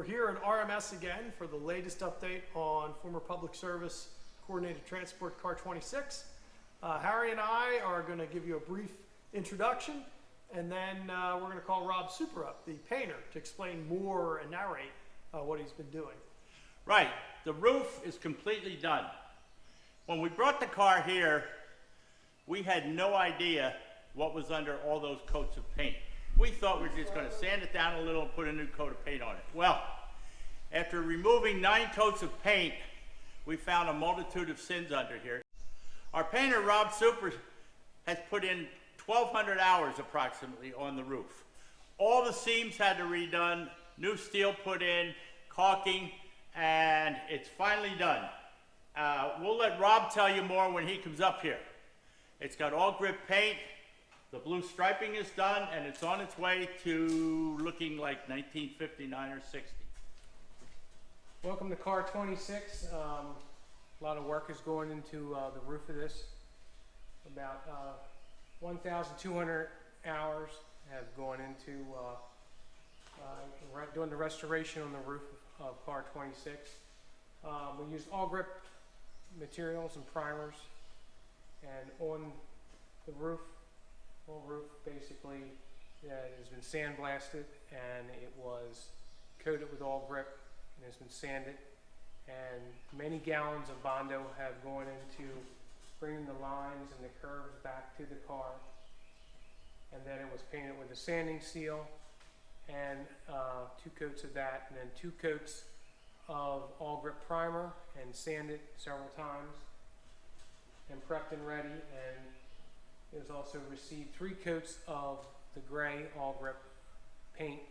here at RMS again for the latest update on former Public Service Coordinated Transport Car 26. Harry and I are going to give you a brief introduction, and then we're going to call Rob Super up, the painter, to explain more and narrate what he's been doing. Right, the roof is completely done. When we brought the car here, we had no idea what was under all those coats of paint. We thought we were just going to sand it down a little and put a new coat of paint on it. Well, after removing 9 coats of paint, we found a multitude of sins under here. Our painter, Rob Super, has put in 1,200 hours approximately on the roof. All the seams had to be redone, new steel put in, caulking, and it's finally done. We'll let Rob tell you more when he comes up here. It's got all grip paint, the blue striping is done, and it's on its way to looking like 1959 or 60. Welcome to Car 26. A lot of work is going into the roof of this. About 1,200 hours have gone into doing the restoration on the roof of Car 26. We used all grip materials and primers, and on the roof, whole roof basically has been sandblasted, and it was coated with all grip and has been sanded, and many gallons of Bondo have gone into bringing the lines and the curves back to the car. And then it was painted with a sanding seal and 2 coats of that, and then 2 coats of all grip primer and sanded several times and prepped and ready. And it has also received 3 coats of the gray all grip paint,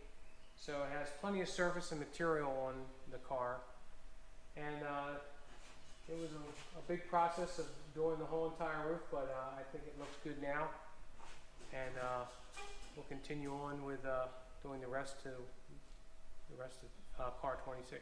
so it has plenty of surface and material on the car. And it was a big process of doing the whole entire roof, but I think it looks good now, and we'll continue on with doing the rest of Car 26.